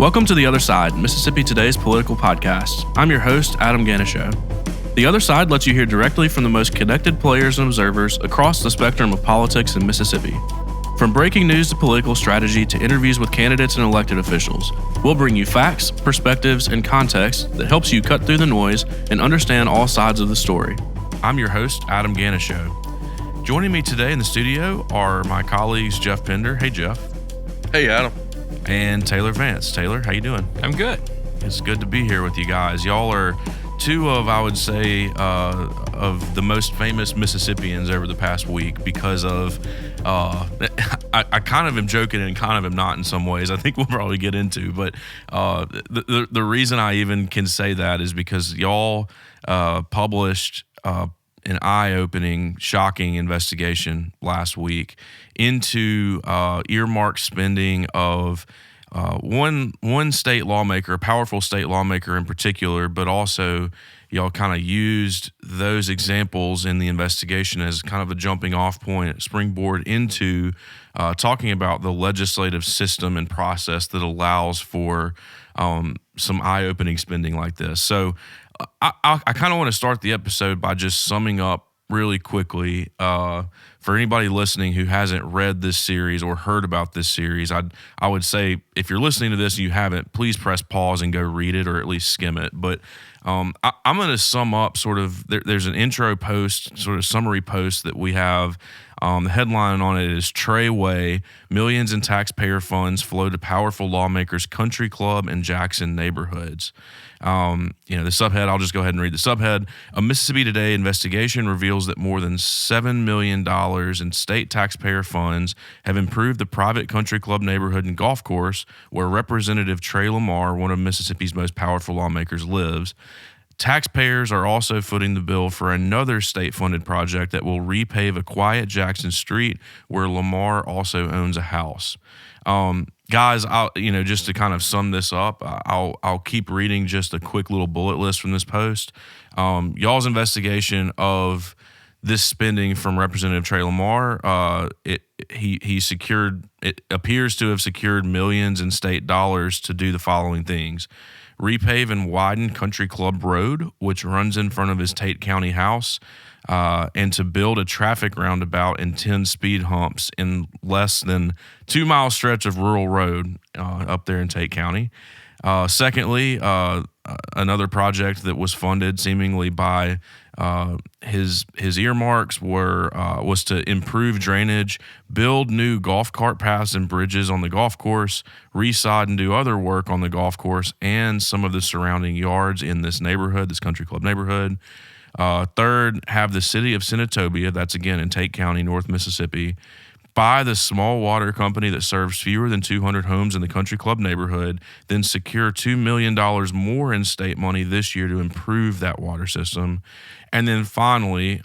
Welcome to The Other Side, Mississippi Today's political podcast. I'm your host, Adam Ganucheau. The Other Side lets you hear directly from the most connected players and observers across the spectrum of politics in Mississippi. From breaking news to political strategy to interviews with candidates and elected officials, we'll bring you facts, perspectives, and context that helps you cut through the noise and understand all sides of the story. I'm your host, Adam Ganucheau. Joining me today in the studio are my colleagues, Geoff Pender. Hey, Geoff. Hey, Adam. And Taylor Vance. Taylor, how you doing? I'm good. It's good to be here with you guys. Y'all are two of, I would say, of the most famous Mississippians over the past week because of, I kind of am joking and kind of am not in some ways. I think we'll probably get into, but the reason I even can say that is because y'all published an eye-opening, shocking investigation last week into earmarked spending of one state lawmaker, a powerful state lawmaker in particular, but also y'all kind of used those examples in the investigation as kind of a jumping-off point, springboard into talking about the legislative system and process that allows for some eye-opening spending like this. So I kind of want to start the episode by just summing up really quickly for anybody listening who hasn't read this series or heard about this series. I would say if you're listening to this and you haven't, please press pause and go read it or at least skim it. But I'm going to sum up sort of, there's an intro post, sort of summary post that we have. The headline on it is Trey Way, millions in taxpayer funds flow to powerful lawmakers' country club and Jackson neighborhoods. The subhead, I'll just go ahead and read the subhead. A Mississippi Today investigation reveals that more than $7 million in state taxpayer funds have improved the private country club neighborhood and golf course where Representative Trey Lamar, one of Mississippi's most powerful lawmakers, lives. Taxpayers are also footing the bill for another state-funded project that will repave a quiet Jackson street where Lamar also owns a house. Guys, just to kind of sum this up, I'll keep reading just a quick little bullet list from this post. Y'all's investigation of this spending from Representative Trey Lamar, he secured, it appears to have secured millions in state dollars to do the following things: repave and widen Country Club Road, which runs in front of his Tate County house, and to build a traffic roundabout and 10 speed humps in less than 2-mile stretch of rural road up there in Tate County. Secondly, another project that was funded seemingly by his earmarks was to improve drainage, build new golf cart paths and bridges on the golf course, resod and do other work on the golf course and some of the surrounding yards in this neighborhood, this country club neighborhood. Third, have the city of Senatobia, that's again in Tate County, North Mississippi, buy the small water company that serves fewer than 200 homes in the country club neighborhood, then secure $2 million more in state money this year to improve that water system. And then finally,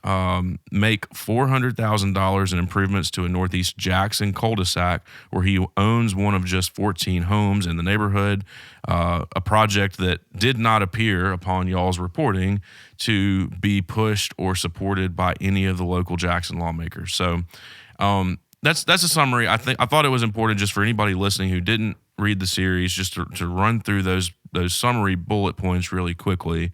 make $400,000 in improvements to a Northeast Jackson cul-de-sac where he owns one of just 14 homes in the neighborhood, a project that did not appear upon y'all's reporting to be pushed or supported by any of the local Jackson lawmakers. So that's a summary. I thought it was important just for anybody listening who didn't read the series, just to run through those summary bullet points really quickly.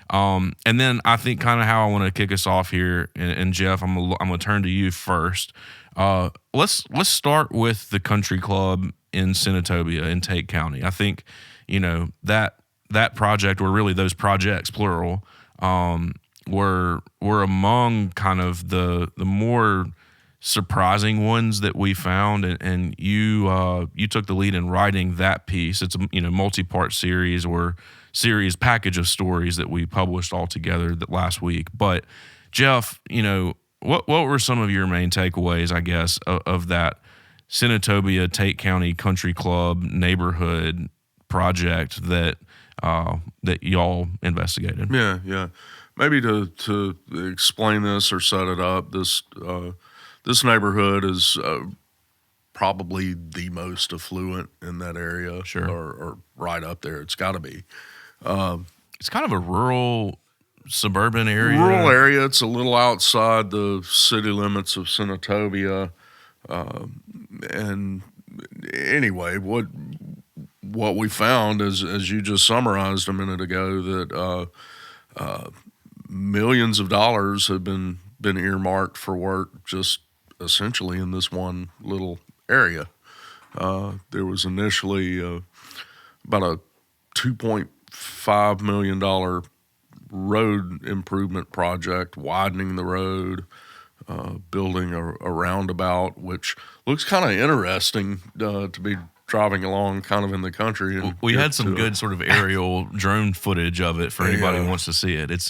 And then I think kind of how I want to kick us off here, and Geoff, I'm gonna turn to you first. Let's start with the country club in Senatobia in Tate County. I think that project, or really those projects plural, were among kind of the more surprising ones that we found, and you took the lead in writing that piece. It's a multi-part series or series package of stories that we published all together last week. But Geoff, what were some of your main takeaways, I guess, of that Senatobia Tate County Country Club neighborhood project that y'all investigated? Yeah. Maybe to explain this or set it up, this neighborhood is probably the most affluent in that area. Sure. Or right up there. It's got to be. It's kind of a rural, suburban area. Rural area. It's a little outside the city limits of Senatobia. And anyway, what we found, as you just summarized a minute ago, that millions of dollars have been earmarked for work just essentially in this one little area. There was initially about a $2.5 million road improvement project, widening the road, building a roundabout, which looks kind of interesting to be driving along kind of in the country. And we had some good sort of aerial drone footage of it for anybody who wants to see it. It's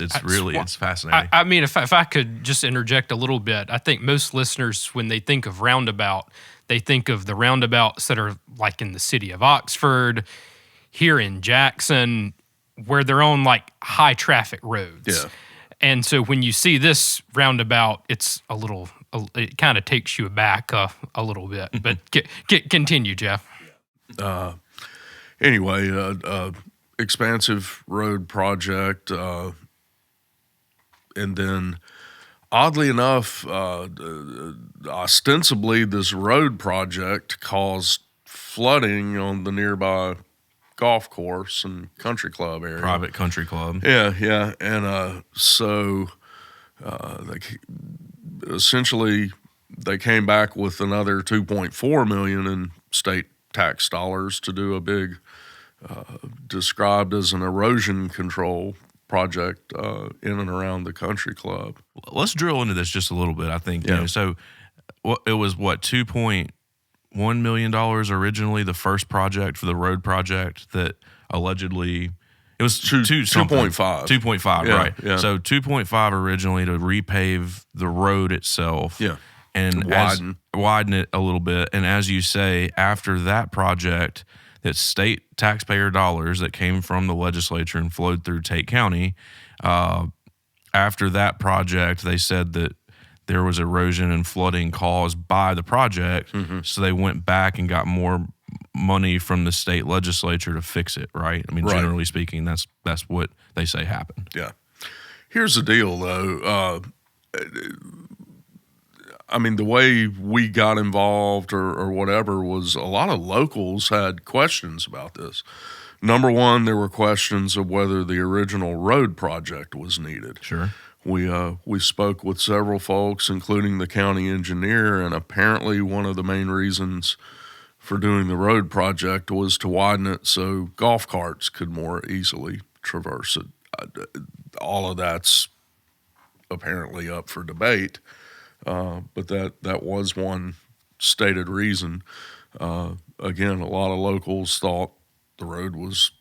fascinating. I mean, if I could just interject a little bit, I think most listeners, when they think of roundabout, they think of the roundabouts that are like in the city of Oxford, here in Jackson, where they're on like high traffic roads. Yeah. And so when you see this roundabout, it's it kind of takes you aback a little bit. But continue, Geoff. Anyway, expansive road project, and then oddly enough, ostensibly this road project caused flooding on the nearby golf course and country club area. Private country club. Yeah. And so essentially they came back with another $2.4 million in state tax dollars to do a big, described as an erosion control project in and around the country club. Let's drill into this just a little bit. I think so. It was $2.1 million originally, the first project for the road project that allegedly it was 2.5. 2.5, yeah, right? Yeah. So 2.5 originally to repave the road itself. Yeah. And widen it a little bit. And as you say, after that project, that state taxpayer dollars that came from the legislature and flowed through Tate County, after that project, they said that there was erosion and flooding caused by the project. Mm-hmm. So they went back and got more money from the state legislature to fix it, right? I mean, generally speaking, that's what they say happened. Yeah. Here's the deal, though. I mean, the way we got involved or whatever was a lot of locals had questions about this. Number one, there were questions of whether the original road project was needed. Sure. We spoke with several folks, including the county engineer, and apparently one of the main reasons for doing the road project was to widen it so golf carts could more easily traverse it. All of that's apparently up for debate. But that was one stated reason. Again, a lot of locals thought the road was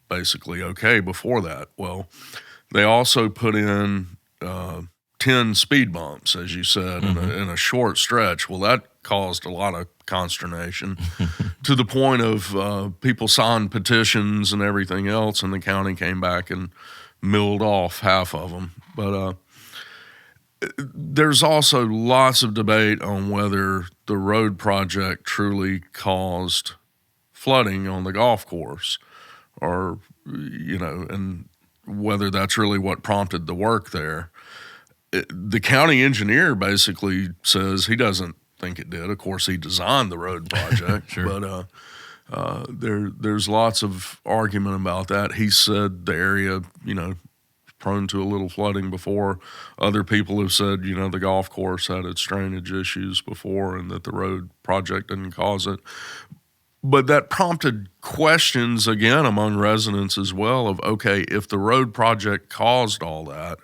basically okay before that. Well, they also put in 10 speed bumps, as you said, in a short stretch. Well, that caused a lot of consternation to the point of people signed petitions and everything else, and the county came back and milled off half of them. But there's also lots of debate on whether the road project truly caused flooding on the golf course or, and whether that's really what prompted the work there. The county engineer basically says he doesn't think it did. Of course, he designed the road project, Sure. But there's lots of argument about that. He said the area, prone to a little flooding before. Other people have said, the golf course had its drainage issues before and that the road project didn't cause it. But that prompted questions again among residents as well of, okay, if the road project caused all that,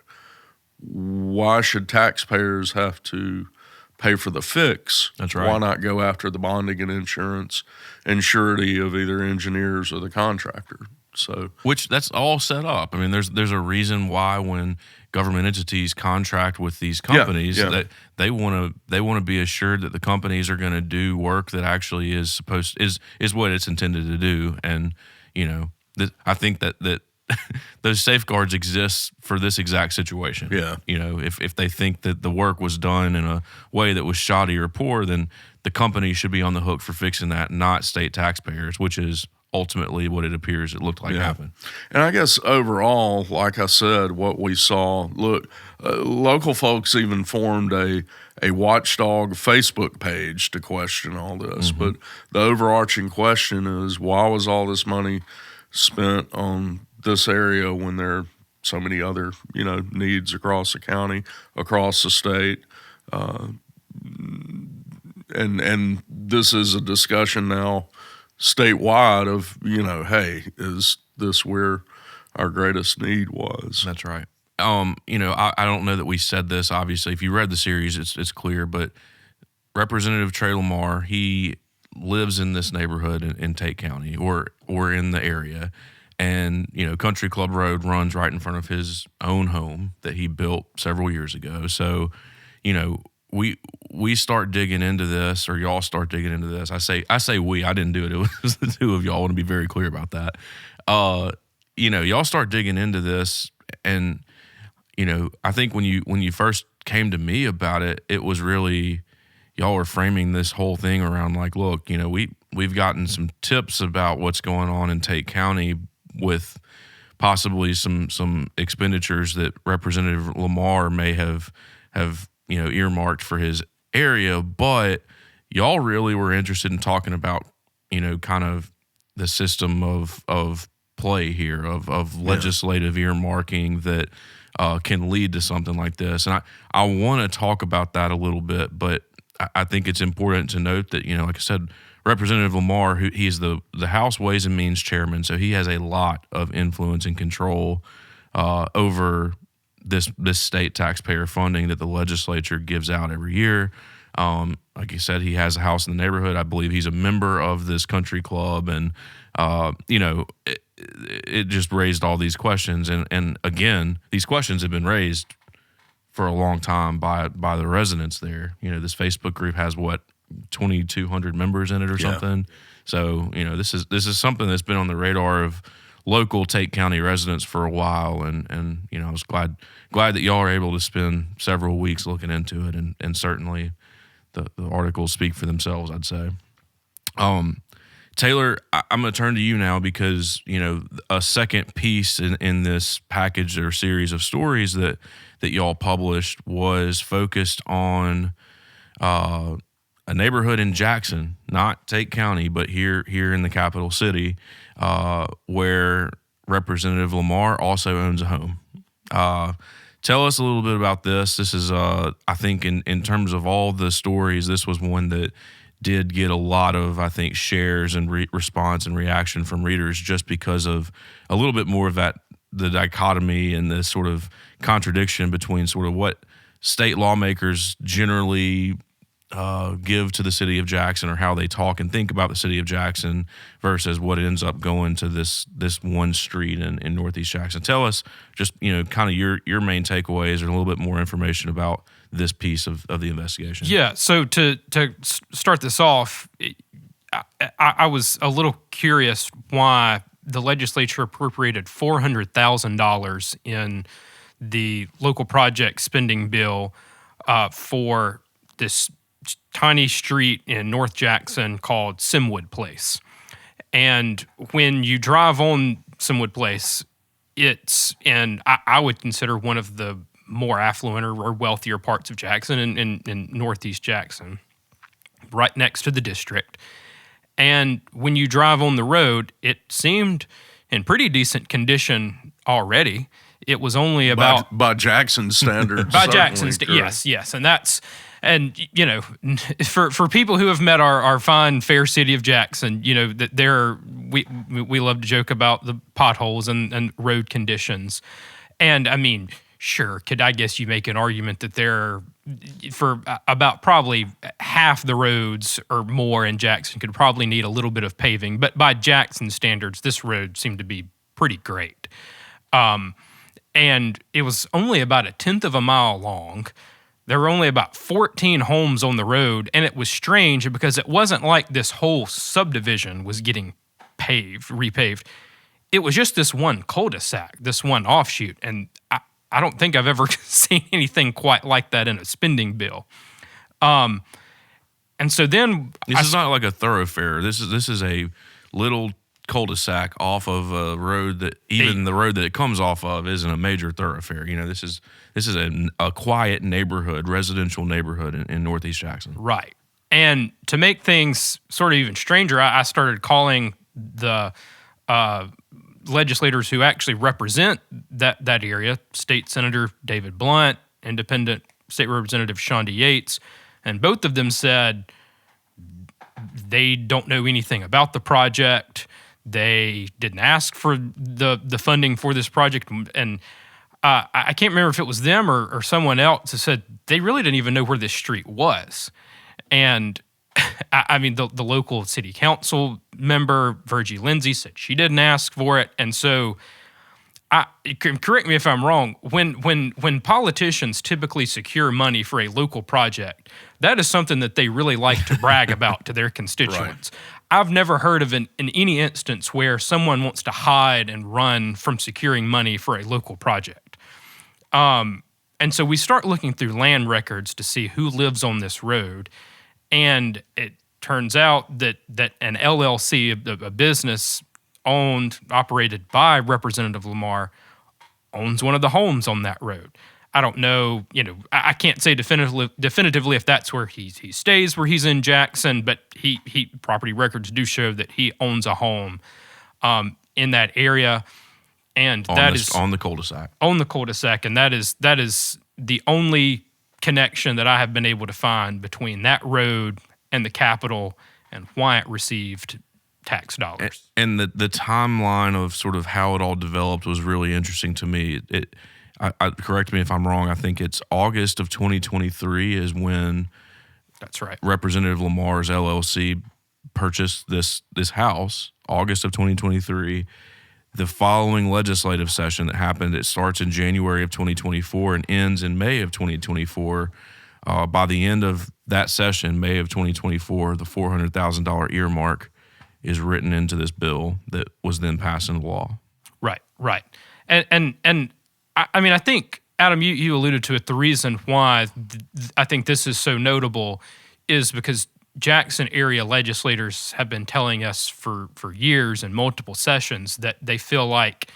why should taxpayers have to pay for the fix? That's right. Why not go after the bonding and insurance and surety of either engineers or the contractor? So, which that's all set up. I mean, there's a reason why when government entities contract with these companies that they want to be assured that the companies are going to do work that actually is what it's intended to do. And I think that those safeguards exist for this exact situation. Yeah. If they think that the work was done in a way that was shoddy or poor, then the company should be on the hook for fixing that, not state taxpayers, which is ultimately what it appears it looked like happened. And I guess overall, like I said, what we saw, look, local folks even formed a watchdog Facebook page to question all this. Mm-hmm. But the overarching question is, why was all this money spent on this area when there are so many other, needs across the county, across the state? And this is a discussion now statewide of, hey, is this where our greatest need was? That's right. I don't know that we said this, obviously. If you read the series, it's clear, but Representative Trey Lamar, he lives in this neighborhood in Tate County or in the area. And, Country Club Road runs right in front of his own home that he built several years ago. So, we start digging into this, or y'all start digging into this. I say we. I didn't do it. It was the two of y'all. I want to be very clear about that. Y'all start digging into this, and I think when you first came to me about it, it was really y'all were framing this whole thing around like, look, we've gotten some tips about what's going on in Tate County with possibly some expenditures that Representative Lamar may have earmarked for his area, but y'all really were interested in talking about, kind of the system of play here, of legislative earmarking that can lead to something like this. And I want to talk about that a little bit, but I think it's important to note that, like I said, Representative Lamar, he's the House Ways and Means chairman, so he has a lot of influence and control over this state taxpayer funding that the legislature gives out every year. Like you said, he has a house in the neighborhood. I believe he's a member of this country club, and it just raised all these questions. And again, these questions have been raised for a long time by the residents there. This Facebook group has 2,200 members in it or something. So this is something that's been on the radar of local Tate County residents for a while, and I was glad that y'all are able to spend several weeks looking into it, and certainly the articles speak for themselves, I'd say. Taylor, I'm going to turn to you now because a second piece in this package or series of stories that y'all published was focused on a neighborhood in Jackson, not Tate County, but here in the capital city, where Representative Lamar also owns a home. Tell us a little bit about this. This is, I think, in terms of all the stories, this was one that did get a lot of, I think, shares and response and reaction from readers just because of a little bit more of the dichotomy and the sort of contradiction between sort of what state lawmakers generally give to the city of Jackson, or how they talk and think about the city of Jackson, versus what ends up going to this one street in Northeast Jackson. Tell us just, kind of your main takeaways, or a little bit more information about this piece of the investigation. Yeah. So to start this off, I was a little curious why the legislature appropriated $400,000 in the local project spending bill for this tiny street in North Jackson called Simwood Place. And when you drive on Simwood Place, and I would consider one of the more affluent or wealthier parts of Jackson in Northeast Jackson, right next to the district. And when you drive on the road, it seemed in pretty decent condition already. It was only about by Jackson standards. By Jackson standards, yes, and for people who have met our fine fair city of Jackson, that we love to joke about the potholes and road conditions, and I mean, sure, I guess you make an argument that there, for about probably half the roads or more in Jackson could probably need a little bit of paving, but by Jackson standards, this road seemed to be pretty great. And it was only about 1/10 of a mile long. There were only about 14 homes on the road, and it was strange because it wasn't like this whole subdivision was getting repaved. It was just this one cul-de-sac, this one offshoot, and I don't think I've ever seen anything quite like that in a spending bill. And so then this is not like a thoroughfare. This is a little cul-de-sac off of a road that even the road that it comes off of isn't a major thoroughfare. This is a quiet neighborhood, residential neighborhood in Northeast Jackson. Right. And to make things sort of even stranger, I started calling the legislators who actually represent that area, State Senator David Blunt, Independent State Representative Shonda Yates, and both of them said they don't know anything about the project. They didn't ask for the funding for this project, and I can't remember if it was them or someone else who said they really didn't even know where this street was. And I mean, the local city council member, Virgie Lindsay, said she didn't ask for it. And so, correct me if I'm wrong, when politicians typically secure money for a local project, that is something that they really like to brag about to their constituents. Right. I've never heard of in any instance where someone wants to hide and run from securing money for a local project. And so we start looking through land records to see who lives on this road. And it turns out that an LLC, a business operated by Representative Lamar, owns one of the homes on that road. I don't know, I can't say definitively if that's where he stays, where he's in Jackson, but he property records do show that he owns a home in that area, and that is on the cul-de-sac. On the cul-de-sac, and that is the only connection that I have been able to find between that road and the Capitol and why it received tax dollars. And the timeline of sort of how it all developed was really interesting to me. I correct me if I'm wrong. I think it's August of 2023 is when that's right. Representative Lamar's LLC purchased this house. August of 2023. The following legislative session that happened, it starts in January of 2024 and ends in May of 2024. By the end of that session, May of 2024, the $400,000 earmark is written into this bill that was then passed into law. Right. And I mean, I think, Adam, you alluded to it. The reason why I think this is so notable is because Jackson area legislators have been telling us for years in multiple sessions that they feel like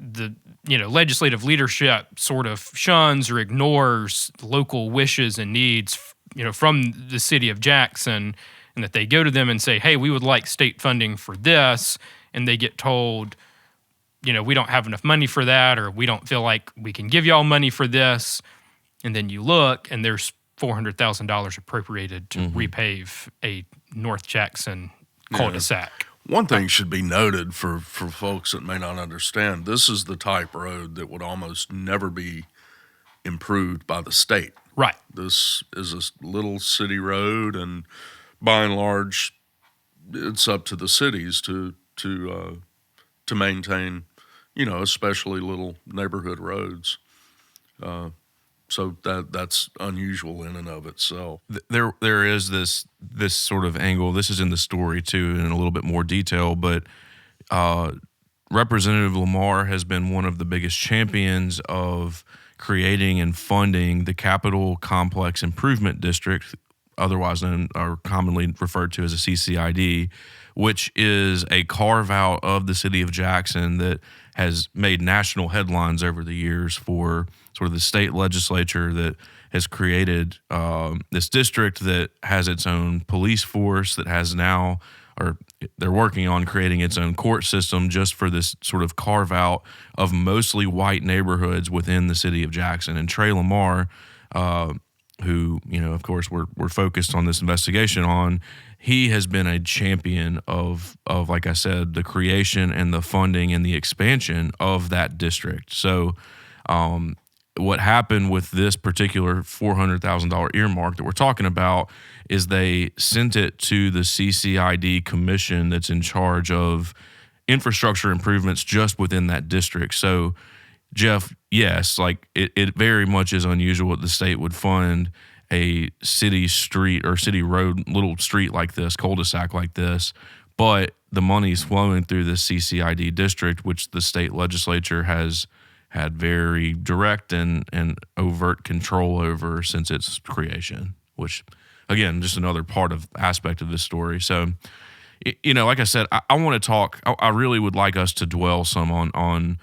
the legislative leadership sort of shuns or ignores local wishes and needs from the city of Jackson, and that they go to them and say, hey, we would like state funding for this, and they get told, we don't have enough money for that, or we don't feel like we can give y'all money for this. And then you look and there's $400,000 appropriated to repave a North Jackson cul-de-sac. One thing should be noted for folks that may not understand, this is the type road that would almost never be improved by the state. Right. This is a little city road, and by and large, it's up to the cities to maintain, especially little neighborhood roads. So that's unusual in and of itself. There is this sort of angle. This is in the story too, in a little bit more detail. But Representative Lamar has been one of the biggest champions of creating and funding the Capitol Complex Improvement District, otherwise known or commonly referred to as a CCID, which is a carve out of the city of Jackson that has made national headlines over the years for sort of the state legislature that has created this district that has its own police force, that has now, or they're working on creating its own court system just for this sort of carve out of mostly white neighborhoods within the city of Jackson. And Trey Lamar, who, of course, we're focused on this investigation on, he has been a champion of, like I said, the creation and the funding and the expansion of that district. So what happened with this particular $400,000 earmark that we're talking about is they sent it to the CCID commission that's in charge of infrastructure improvements just within that district. So, Geoff, yes, like it very much is unusual that the state would fund a city street or city road, little street like this, cul-de-sac like this, but the money's flowing through the CCID district, which the state legislature has had very direct and overt control over since its creation, which, again, just another aspect of this story. So, like I said, I want to talk. I really would like us to dwell some on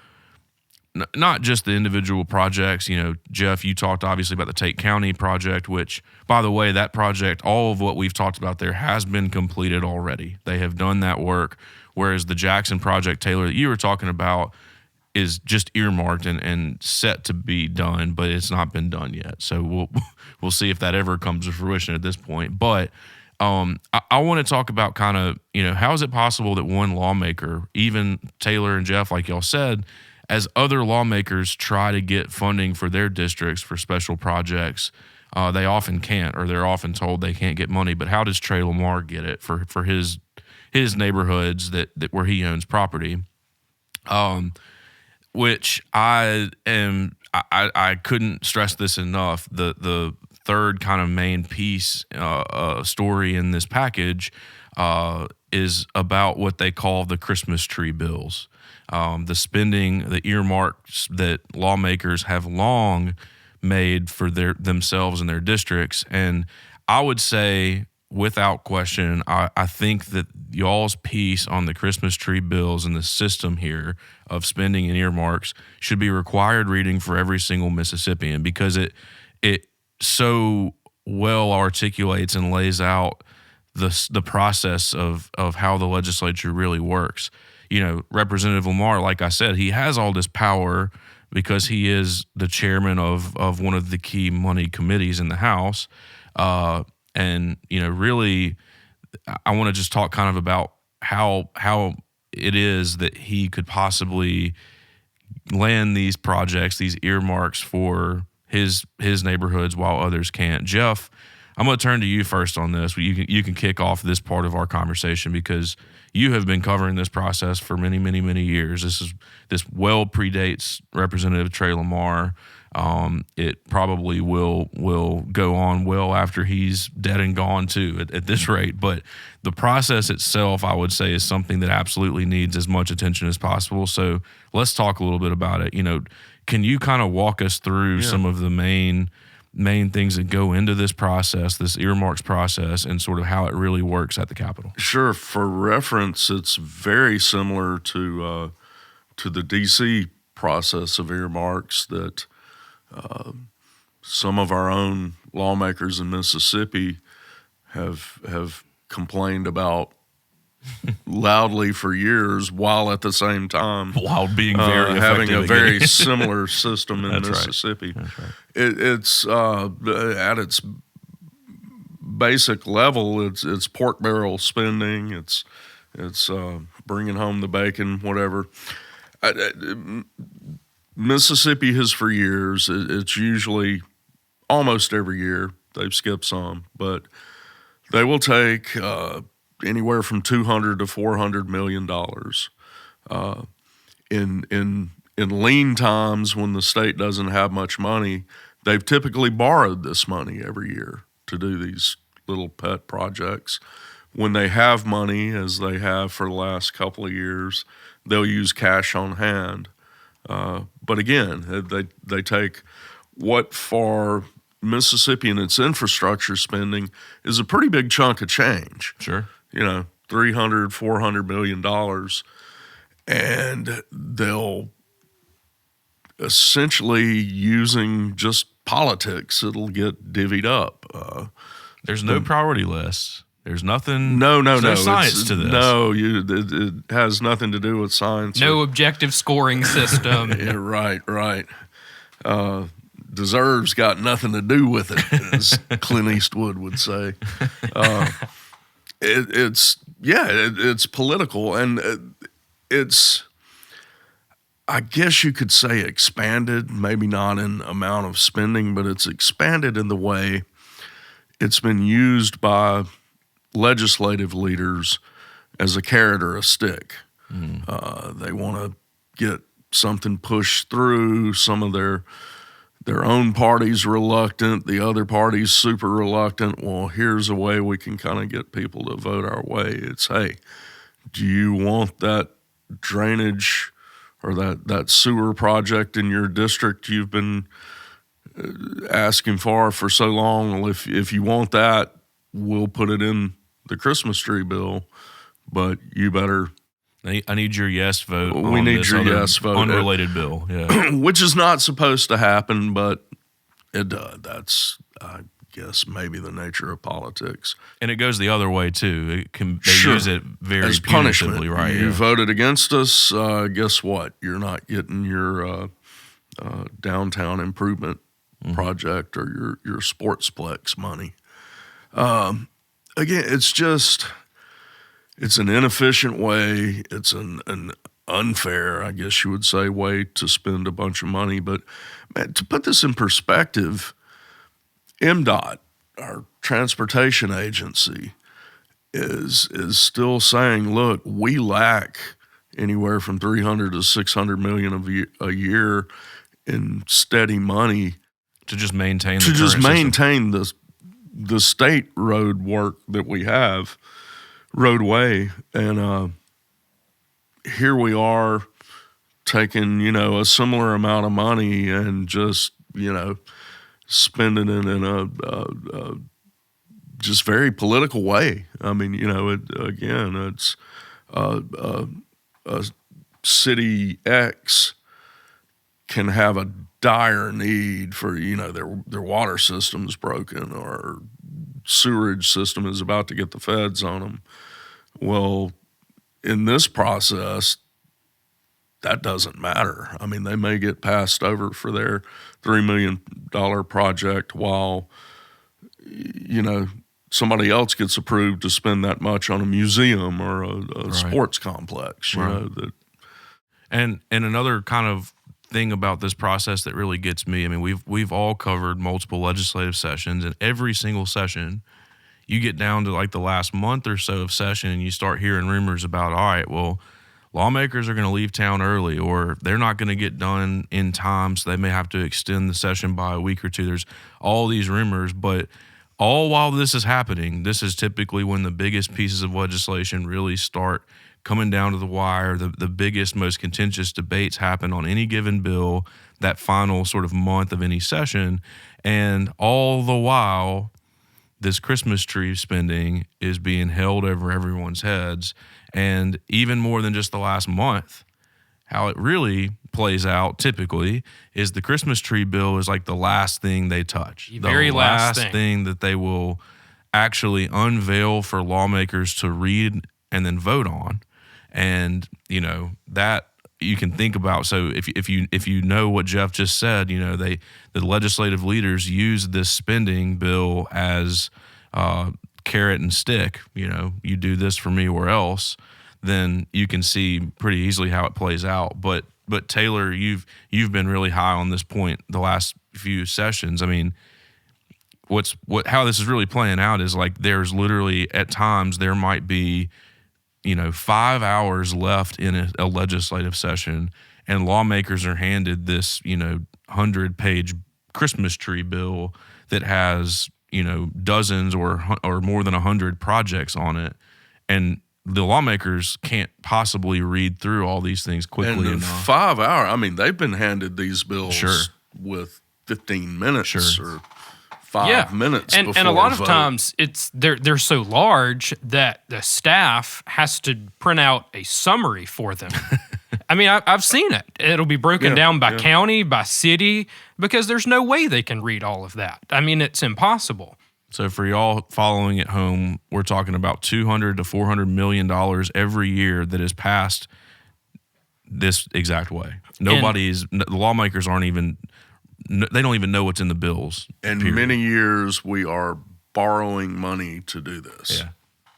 not just the individual projects. Geoff, you talked obviously about the Tate County project, which, by the way, that project, all of what we've talked about there has been completed already. They have done that work, whereas the Jackson project, Taylor, that you were talking about, is just earmarked and set to be done, but it's not been done yet. So we'll see if that ever comes to fruition at this point. But I want to talk about kind of, how is it possible that one lawmaker, even Taylor and Geoff, like y'all said, as other lawmakers try to get funding for their districts for special projects, they often can't, or they're often told they can't get money. But how does Trey Lamar get it for his neighborhoods that where he owns property? Which I couldn't stress this enough. The third kind of main piece story in this package is about what they call the Christmas tree bills. The spending, the earmarks that lawmakers have long made for themselves and their districts. And I would say, without question, I think that y'all's piece on the Christmas tree bills and the system here of spending and earmarks should be required reading for every single Mississippian, because it so well articulates and lays out the process of how the legislature really works. Representative Lamar, like I said, he has all this power because he is the chairman of one of the key money committees in the House. And really, I want to just talk kind of about how it is that he could possibly land these projects, these earmarks for his neighborhoods while others can't. Geoff, I'm going to turn to you first on this. You can kick off this part of our conversation because you have been covering this process for many, many, many years. This well predates Representative Trey Lamar. It probably will go on well after he's dead and gone too at this rate. But the process itself, I would say, is something that absolutely needs as much attention as possible. So let's talk a little bit about it. Can you kind of walk us through some of the main things that go into this process, this earmarks process, and sort of how it really works at the Capitol? Sure. For reference, it's very similar to the D.C. process of earmarks that some of our own lawmakers in Mississippi have complained about loudly for years, while at the same time being very having a very similar system in Mississippi. Right. That's right. It's at its basic level, it's pork barrel spending. It's bringing home the bacon, whatever. Mississippi has for years. It's usually almost every year. They've skipped some, but they will take anywhere from $200 to $400 million. In lean times, when the state doesn't have much money, they've typically borrowed this money every year to do these little pet projects. When they have money, as they have for the last couple of years, they'll use cash on hand. But again, they take what for Mississippi and its infrastructure spending is a pretty big chunk of change. Sure. $300-400 million, and they'll essentially, using just politics, it'll get divvied up. There's no priority list. There's nothing. No. Science to this. No, it has nothing to do with science. No objective scoring system. Yeah, right. Deserves got nothing to do with it, as Clint Eastwood would say. It's political, and it's, I guess you could say, expanded, maybe not in amount of spending, but it's expanded in the way it's been used by legislative leaders as a carrot or a stick. They want to get something pushed through. Some of their own party's reluctant, the other party's super reluctant. Well, here's a way we can kind of get people to vote our way. It's, hey, do you want that drainage or that sewer project in your district you've been asking for so long? Well, if you want that, we'll put it in the Christmas tree bill. but you better. I need your yes vote. We on need this your other yes vote. Unrelated bill. Yeah. Which is not supposed to happen, but it does. That's, I guess, maybe the nature of politics. And it goes the other way too. They Sure. use it very As punishment, punitively, right? You Yeah. voted against us. Guess what? You're not getting your downtown improvement project or your sportsplex money. Again, it's an inefficient way. It's an unfair, I guess you would say, way to spend a bunch of money. But man, to put this in perspective, MDOT, our transportation agency, is still saying, look, we lack anywhere from 300 to 600 million a year in steady money To just maintain to the just current system. maintain the state road work that we have, roadway. And here we are taking, a similar amount of money and just, spending it in a just very political way. I mean, it's city X can have a dire need for, their water system is broken or sewerage system is about to get the feds on them. Well, in this process, that doesn't matter. I mean, they may get passed over for their $3 million project while, somebody else gets approved to spend that much on a museum or a sports complex, that. And another kind of thing about this process that really gets me, I mean, we've all covered multiple legislative sessions, and every single session, you get down to like the last month or so of session and you start hearing rumors about, all right, well, lawmakers are going to leave town early or they're not going to get done in time, so they may have to extend the session by a week or two. There's all these rumors, but all while this is happening, this is typically when the biggest pieces of legislation really start coming down to the wire. The biggest, most contentious debates happen on any given bill, that final sort of month of any session. And all the while, this Christmas tree spending is being held over everyone's heads. And even more than just the last month, how it really plays out typically is the Christmas tree bill is like the last thing they touch. The very last thing that they will actually unveil for lawmakers to read and then vote on. And, that you can think about. So if you know what Geoff just said, the legislative leaders use this spending bill as carrot and stick. You do this for me or else, then you can see pretty easily how it plays out. But Taylor, you've been really high on this point the last few sessions. I mean, how this is really playing out is like there's literally at times there might be 5 hours left in a legislative session, and lawmakers are handed this, 100-page Christmas tree bill that has, dozens or more than 100 projects on it. And the lawmakers can't possibly read through all these things quickly and in enough. 5 hours, I mean, they've been handed these bills Sure. with 15 minutes Sure. or 5 minutes and before a lot of vote. times they're so large that the staff has to print out a summary for them. I mean, I've seen it. It'll be broken down by county, by city, because there's no way they can read all of that. I mean, it's impossible. So for y'all following at home, we're talking about $200 to $400 million every year that is passed this exact way. The lawmakers aren't even. They don't even know what's in the bills. In period. many years, we are borrowing money to do this.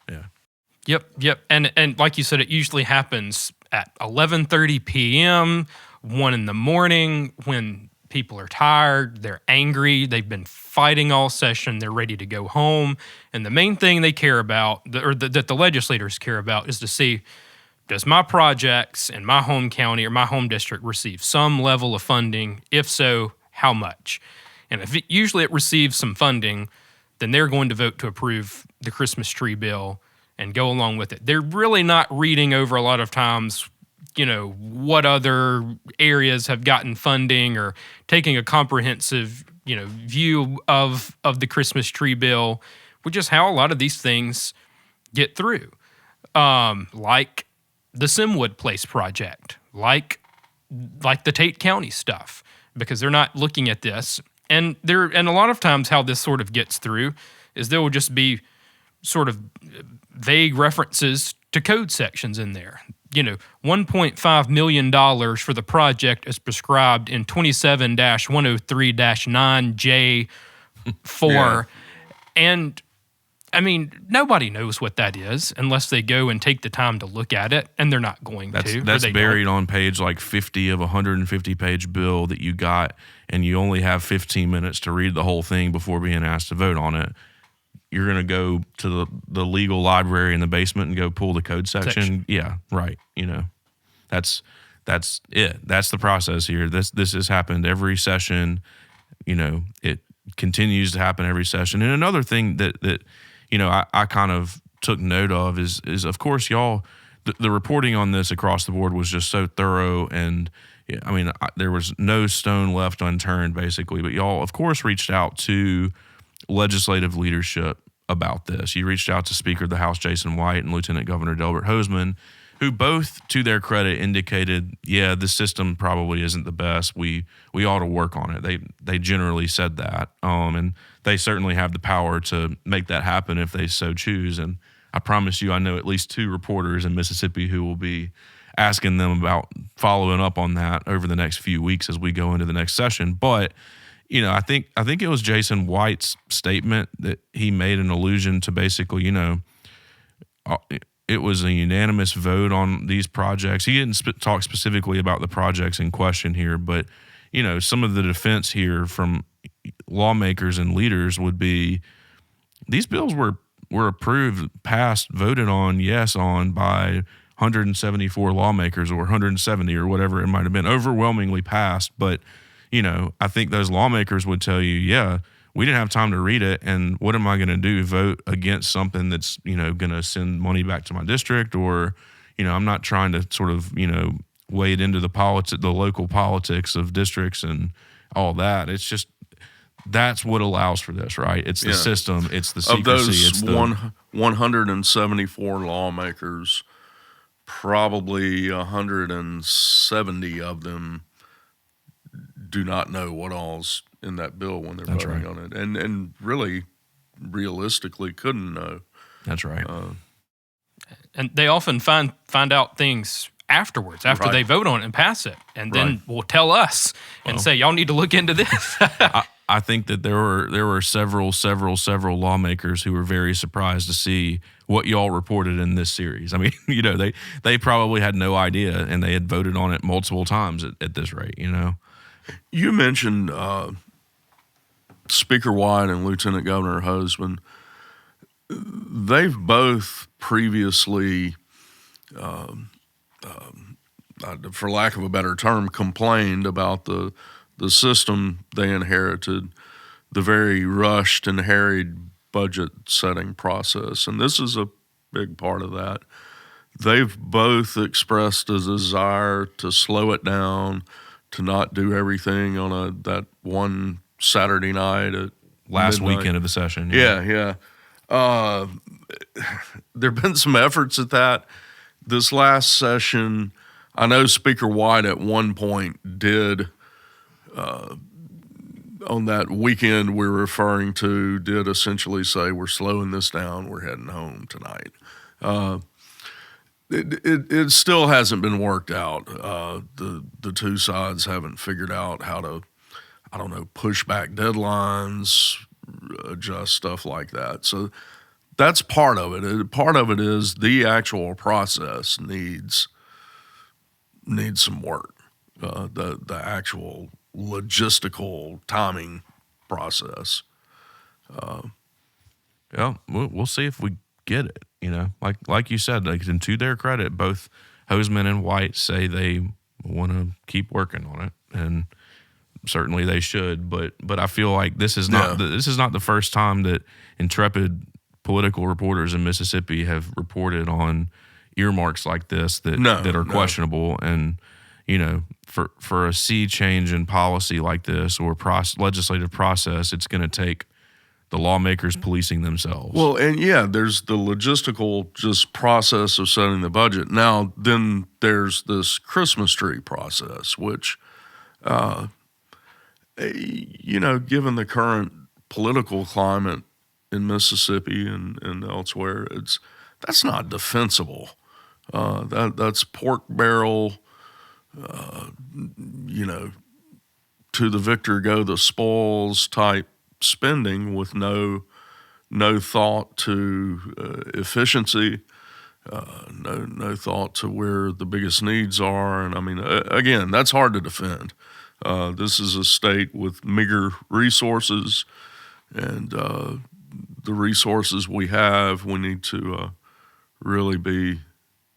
Yeah. Yep. And like you said, it usually happens at 11:30 p.m., 1 in the morning when people are tired, they're angry, they've been fighting all session, they're ready to go home. And the main thing they care about, that the legislators care about, is to see, does my projects in my home county or my home district receive some level of funding? If so, how much? And if usually it receives some funding, then they're going to vote to approve the Christmas tree bill and go along with it. They're really not reading over a lot of times, what other areas have gotten funding or taking a comprehensive, view of the Christmas tree bill, which is how a lot of these things get through. like the Simwood Place project, like the Tate County stuff, because they're not looking at this. And a lot of times how this sort of gets through is there will just be sort of vague references to code sections in there. $1.5 million for the project as prescribed in 27-103-9J4. Yeah. And I mean, nobody knows what that is unless they go and take the time to look at it, and they're not going to. That's buried on page like 50 of a 150-page bill that you got, and you only have 15 minutes to read the whole thing before being asked to vote on it. You're going to go to the legal library in the basement and go pull the code section. Yeah, right. That's it. That's the process here. This has happened every session. It continues to happen every session. And another thing that I kind of took note of is of course y'all, the reporting on this across the board was just so thorough, and I mean there was no stone left unturned basically. But y'all of course reached out to legislative leadership about this. You reached out to Speaker of the House Jason White and Lieutenant Governor Delbert Hosemann, who both, to their credit, indicated, yeah, the system probably isn't the best. We ought to work on it. They generally said that, and they certainly have the power to make that happen if they so choose. And I promise you, I know at least 2 reporters in Mississippi who will be asking them about following up on that over the next few weeks as we go into the next session. But I think it was Jason White's statement that he made an allusion to basically, it was a unanimous vote on these projects. He didn't talk specifically about the projects in question here, but, some of the defense here from lawmakers and leaders would be these bills were approved, passed, voted on, by 174 lawmakers or 170 or whatever it might have been, overwhelmingly passed. But I think those lawmakers would tell you, yeah, we didn't have time to read it, and what am I going to do? Vote against something that's, going to send money back to my district, or, I'm not trying to sort of, wade into the local politics of districts and all that. It's just that's what allows for this, right? It's the system, it's the secrecy. Of those 174 lawmakers, probably 170 of them do not know what all's in that bill when they're voting on it, and really, realistically, couldn't know. That's right. And they often find out things afterwards, after they vote on it and pass it, and then will tell us and say, "Y'all need to look into this." I think that there were several lawmakers who were very surprised to see what y'all reported in this series. I mean, they probably had no idea, and they had voted on it multiple times at this rate. You mentioned Speaker White and Lieutenant Governor Hosemann. They've both previously, for lack of a better term, complained about the system they inherited, the very rushed and harried budget setting process. And this is a big part of that. They've both expressed a desire to slow it down, to not do everything on that one Saturday night at last midnight. Weekend of the session. Yeah. There have been some efforts at that. This last session, I know Speaker White at one point did, on that weekend we're referring to, did essentially say, we're slowing this down, we're heading home tonight. It still hasn't been worked out. The two sides haven't figured out how to, push back deadlines, adjust stuff like that. So that's part of it. Part of it is the actual process needs some work. The actual logistical timing process. We'll see if we get it. Like you said, and to their credit, both Hosemann and White say they want to keep working on it, and certainly they should. But I feel like this is not the first time that intrepid political reporters in Mississippi have reported on earmarks like this that are questionable. And for a sea change in policy like this or legislative process, it's going to take the lawmakers policing themselves. Well, and yeah, there's the logistical just process of setting the budget. Now, then there's this Christmas tree process, which, given the current political climate in Mississippi and elsewhere, that's not defensible. That's pork barrel, to the victor go the spoils type spending with no thought to efficiency, no thought to where the biggest needs are. And I mean, again, that's hard to defend. This is a state with meager resources, and the resources we have, we need to really be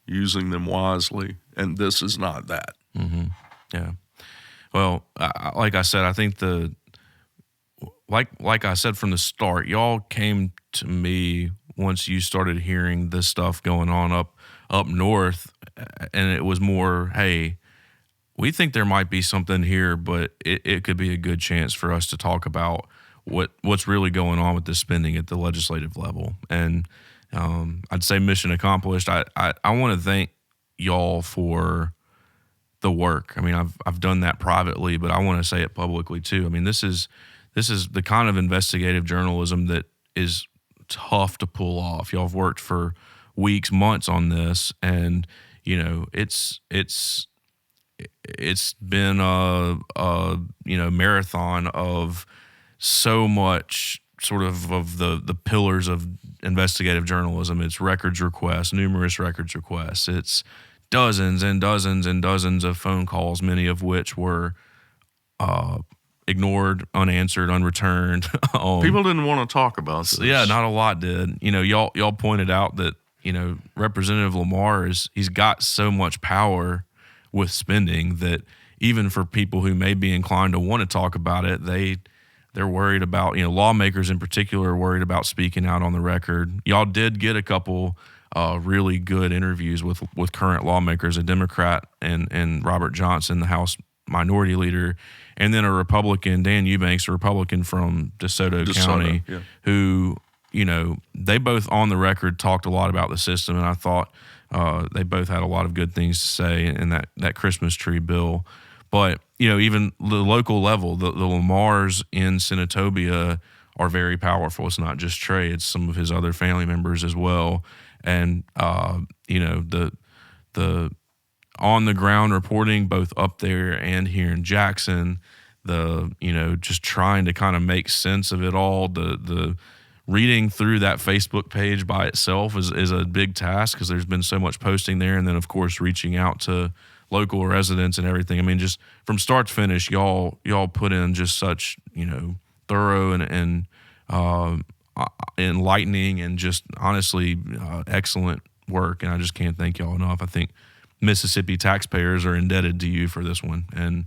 using them wisely. And this is not that. Mm-hmm. Yeah. Well, like I said, I think like I said from the start, y'all came to me once you started hearing this stuff going on up north, and it was more, hey, we think there might be something here, but it could be a good chance for us to talk about what's really going on with this spending at the legislative level. And I'd say mission accomplished. I want to thank y'all for the work. I mean, I've done that privately, but I want to say it publicly too. I mean, this is the kind of investigative journalism that is tough to pull off. Y'all have worked for weeks, months on this, and it's been a marathon of so much sort of the pillars of investigative journalism. It's records requests, numerous records requests. It's dozens and dozens and dozens of phone calls, many of which were ignored, unanswered, unreturned. People didn't want to talk about this. Yeah, not a lot did. Y'all pointed out that Representative Lamar he's got so much power with spending that even for people who may be inclined to want to talk about it, they're worried about, lawmakers in particular are worried about speaking out on the record. Y'all did get a couple really good interviews with current lawmakers, a Democrat and Robert Johnson, the House Minority Leader, and then a Republican, Dan Eubanks, a Republican from DeSoto County, yeah. who, they both on the record talked a lot about the system, and I thought they both had a lot of good things to say in that Christmas tree bill. But, even the local level, the Lamars in Senatobia are very powerful. It's not just Trey, it's some of his other family members as well. And, the on the ground reporting, both up there and here in Jackson, just trying to kind of make sense of it all. The reading through that Facebook page by itself is a big task because there's been so much posting there. And then, of course, reaching out to local residents and everything. I mean, just from start to finish, y'all put in just such, thorough and enlightening and just honestly excellent work. And I just can't thank y'all enough. I think Mississippi taxpayers are indebted to you for this one. And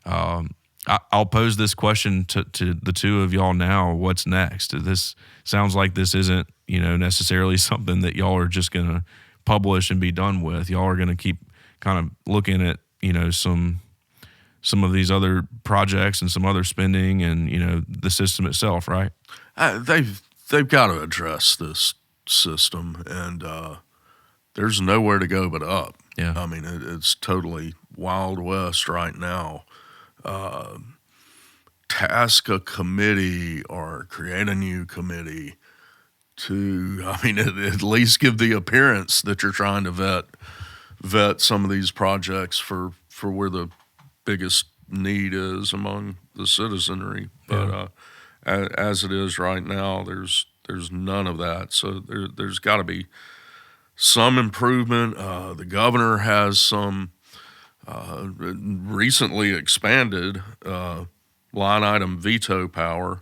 I'll pose this question to the two of y'all now. What's next? This sounds like this isn't, necessarily something that y'all are just going to publish and be done with. Y'all are going to keep kind of looking at, some of these other projects and some other spending and, the system itself, right? They've got to address this system, and there's nowhere to go but up. Yeah. I mean, it's totally Wild West right now. Task a committee or create a new committee to, at least give the appearance that you're trying to vet some of these projects for where the biggest need is among the citizenry. But as it is right now, there's none of that. So there's got to be some improvement. The governor has some recently expanded line item veto power.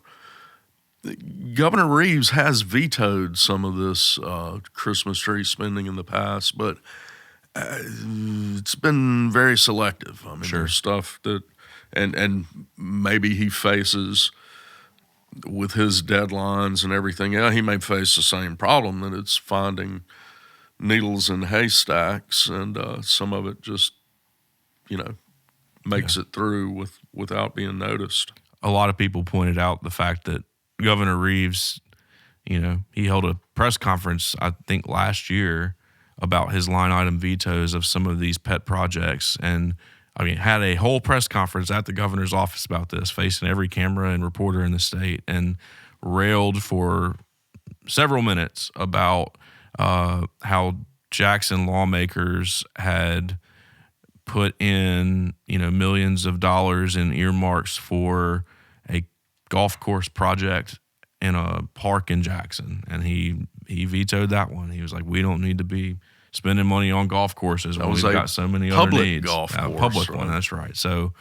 Governor Reeves has vetoed some of this Christmas tree spending in the past, but it's been very selective. I mean, Sure. There's stuff that, and maybe he faces with his deadlines and everything. Yeah, he may face the same problem, that it's finding needles in haystacks, and some of it just, makes it through without being noticed. A lot of people pointed out the fact that Governor Reeves, he held a press conference, I think last year, about his line item vetoes of some of these pet projects. And had a whole press conference at the governor's office about this, facing every camera and reporter in the state, and railed for several minutes about how Jackson lawmakers had put in, millions of dollars in earmarks for a golf course project in a park in Jackson. And he vetoed that one. He was like, we don't need to be spending money on golf courses when we've got so many other needs. Public one, that's right. So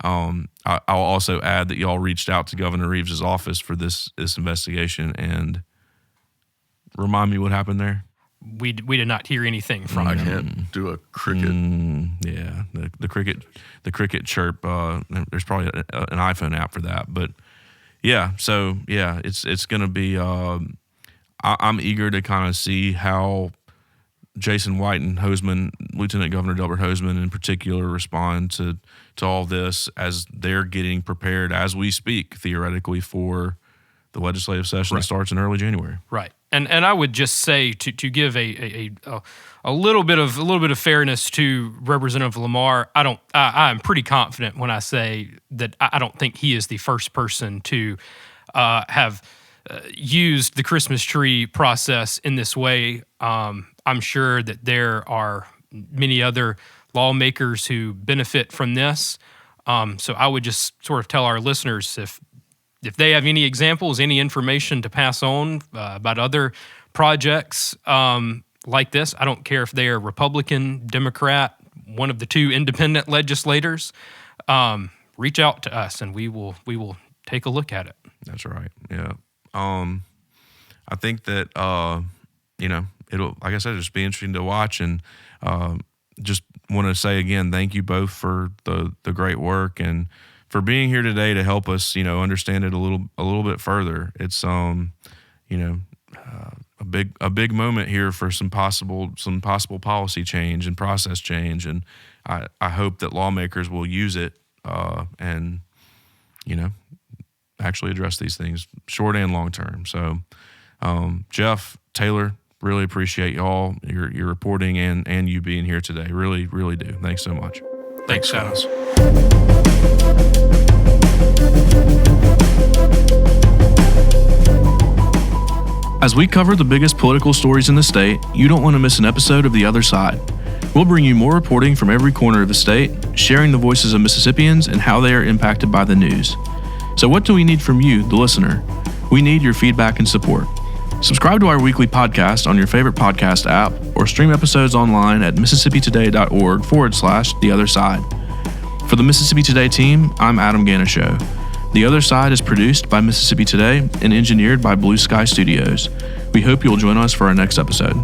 I'll also add that y'all reached out to Governor Reeves' office for this investigation. And remind me what happened there. We did not hear anything from him. I can't do a cricket. Yeah, the cricket chirp. There's probably an iPhone app for that, but yeah. So yeah, it's going to be. I'm eager to kind of see how Jason White and Hoseman, Lieutenant Governor Delbert Hoseman in particular, respond to all this as they're getting prepared as we speak, theoretically, for the legislative session that starts in early January. Right. And I would just say to give a little bit of fairness to Representative Lamar, I'm pretty confident when I say that I don't think he is the first person to have used the Christmas tree process in this way. I'm sure that there are many other lawmakers who benefit from this. So I would just sort of tell our listeners, if they have any examples, any information to pass on about other projects like this, I don't care if they are Republican, Democrat, one of the two independent legislators, reach out to us and we will take a look at it. That's right. Yeah. I think that it'll, like I said, just be interesting to watch, and just want to say again, thank you both for the great work and for being here today to help us, understand it a little bit further. It's a big moment here for some possible policy change and process change, and I hope that lawmakers will use it and actually address these things short and long term. So, Geoff, Taylor, really appreciate y'all, your reporting and you being here today. Really, really do. Thanks so much. Thanks, guys. As we cover the biggest political stories in the state, you don't want to miss an episode of The Other Side. We'll bring you more reporting from every corner of the state, sharing the voices of Mississippians and how they are impacted by the news. So what do we need from you, the listener? We need your feedback and support. Subscribe to our weekly podcast on your favorite podcast app or stream episodes online at MississippiToday.org/The Other Side. For the Mississippi Today team, I'm Adam Ganucheau. The Other Side is produced by Mississippi Today and engineered by Blue Sky Studios. We hope you'll join us for our next episode.